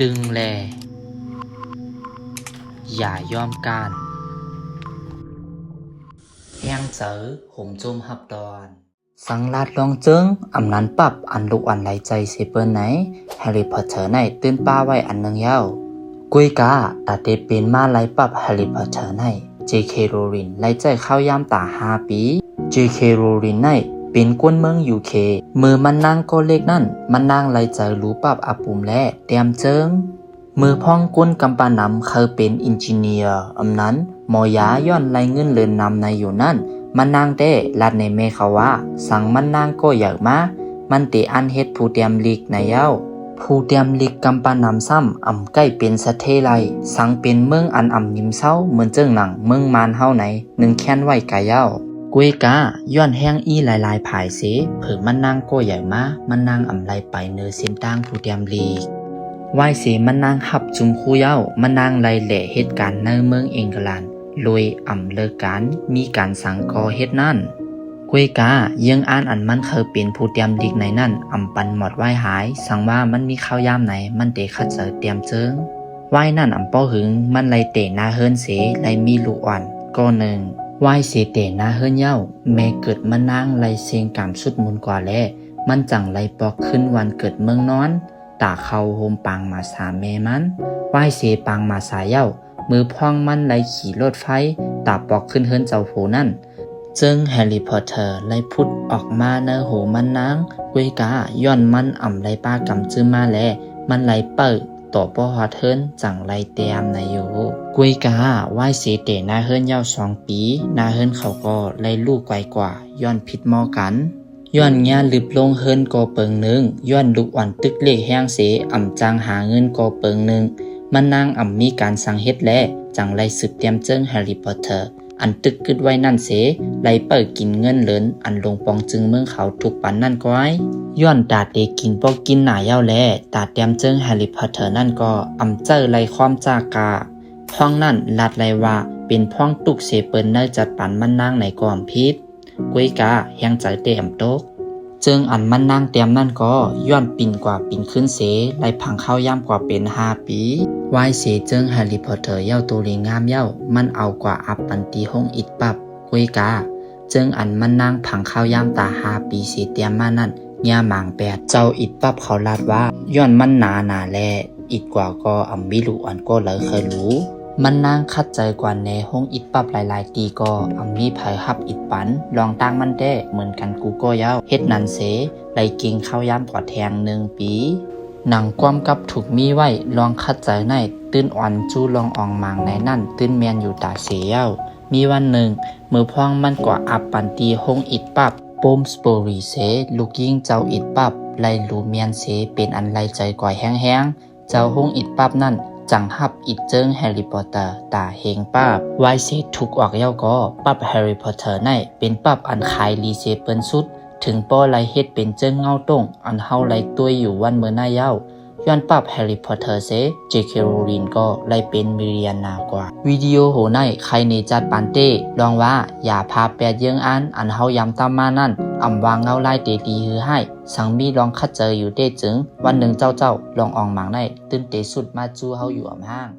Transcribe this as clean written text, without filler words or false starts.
ตึงแลอย่ายอมการแห้งเจอห่มจมหับดอนสังลาดลองเจิงอำนั้นปรับอันลุกอันไหลใจเสเปิ้นไหนแฮร์รี่พอตเตอร์ในตื่นป้าไว้อันนึงยาวกุยกาตาเตเป็นมาไล่ปรับแฮร์รี่พอตเตอร์ใน JK โรลินไล่ใจเข้ายามตา5 ปี JK โรลินในเป็นกวนเมือง UK มือมันนางก็เล็กนั่นมันนางไล่ใจรู้ปรับอาปุ่มและเตรียมเจิงมือพ่องกุนกำปานำเคยเป็นอินจิเนียร์อำนั้นหมอยาย้อนไล่เงินเลินนำในอยู่นั่นมันนางเต้ลัดในเมเขาว่าสั่งมันนางก็อยากมามันเตอันเฮ็ดผู้เตรียมลีกในเย้าผู้เตรียมลีกกำปานำซ้ำอ่ำใกล้เป็นสะเทไลสั่งเป็นเมืองอันอ่ำยิ้มเศร้าเหมือนเจิ้งหนังเมืองมานเฮาไหนหนึ่งแค้นไว้กะเย้ากุยกาย้อนแห้งอีหลายๆผายเสเผิ่มันนางก็ใหญ่มามันนางอ่ำไลไปเนื้อเส้นต่างผู้เตรียมลีกไหวเสมันนางหับจุมคู่เย้ามันนางไลแหล่เหตุการณ์ในเมืองเองกลันโดยอ่ำเลิกการมีการสังกอเฮ็ดนั่นกุยกายังอ่านอันมันเคยเป็นผู้เตรียมลีกในนั่นอ่ำปันหมดไหวหายสั่งว่ามันมีข้าวยามไหนมันเตะคัดเจอเตรียมเจิงไหวนั่นอ่ำป้อหึงมันไลเตะนาเฮินเสไลมีลูกอ่อนก็หนึ่งไหวเสเตะนาเฮินเย้าแม่เกิดมันนางไลเสียงกามสุดมุนกว่าแลมันจังไลปอกขึ้นวันเกิดเมืองนอนตาเข้าโฮมปังมาสาแม่มันไหวเสปังมาสาเย้ามือพ่องมันไล่ขี่รถไฟตาปอกขึ้นเฮิรนเจ้าโหนั่นจึงแฮร์รี่พอตเตอร์ไล่พุดออกมาเนอโหมันนางกุยกาย้อนมันอ่ำไล่ป้ากำจื้อมาแลมันไล่เปิดต่อป้อฮอดเฮิรนจังไล่เตรียมนายโยกุยกาไหวเสเตนาเฮิรนยาว2 ปีนาเฮิรนเขาก็ไล่ลูกไกวกว่าย้อนผิดมอกันย้อนญาลึบลงเฮิรนก็เปิงนึงย้อนลูกอ่อนตึกเล็กแห้งเสอ่ำจังหาเงินก็เปิงนึงมันนางอ่ำมีการสั่งเฮ็ดและจังไล่สืบเตรียมเจิ้งแฮร์รี่พอตเตอร์อันตึกกึดไว้นั่นเสไล่เปิดกินเงินเหลินอันลงปองจึงเมืองเขาทุกปันนั่นก็ไว้ย้อนตาเตกินปอกกินหน้าเย้าแลตาเตรียมเจิ้งแฮร์รี่พอตเตอร์นั่นก็อ่ำเจ้อไล่ความจากาพ้องนั่นลัดไล่ว่าเป็นพ้องตุกเสเปิ้นเนอจัดปันมันนางในกอมพิษกุยกาแฮงใจเตอำตกเจิงอันมันนางเตรียมนั่นก็ย้อนปิ่นกว่าปิ่นขึ้นเสไล่พังเข้าย่ำกว่าเป็น5 ปีวายเสเจิงแฮร์รี่พอตเตอร์เย้าตัวลีงามเย้ามันเอากว่าอับปันตีห้องอิดปับกุยกาเจิงอันมันนางพังเข้าย่ำตา5 ปีเสเตรียมมานั่นย่าหมาง8เจ้าอิดปับเขาลาดว่าย้อนมันหนาแลอิดกว่าก็อำมิลุอันก็เลยเคยรู้มันนางคัดใจกว่าในห้องอิดปับหลายๆตีก็อำมีไผฮับอิดปันลองตั้งมันได้เหมือนกันกูก็เย้าเฮ็ดนันเสไลเก่งเข้าย่ำกว่าแทง1 ปีหนังความกับถูกมีไว้ลองคัดใจในตื้นอ่อนจู้ลองอองมางในนั่นตื้นแมนอยู่ตาเสียเย้ามีวันหนึ่งมือพ่องมันกว่าอับปันตีห้องอิดปับโปมสโปรีเสลูกยิงเจ้าอิดปับไลลูเมียนเสเป็นอันไลใจกว่าแห้งๆเจ้าห้องอิดปับนั่นจังหับอิดเจิงแฮร์รี่พอตเตอร์ตาเฮงป้าไวเสถูกออกเย้าก็ปับแฮร์รี่พอตเตอร์ในเป็นปับอันขายลีเซเปิ้นสุดถึงป้อไลเฮ็ดเป็นเจิงเงาต้งอันเฮาไลตัวอยู่วันเมื่อหน้าเย้าย้อนปับแฮร์รี่พอตเตอร์เส JK โรลินก็ไลเป็นมิเรียนนากว่าวิดีโอโหในใครในจัดปานเต้ลองว่าอย่าพาแปดเยิงอันเฮายำตามมานั่นอำวางเงาไล่เตตีฮือให้สังมีลองคัดเจออยู่เต้จึงวันหนึ่งเจ้าลองอองหมางในตื่นเตสุดมาจู้เฮาอยู่อำห้าง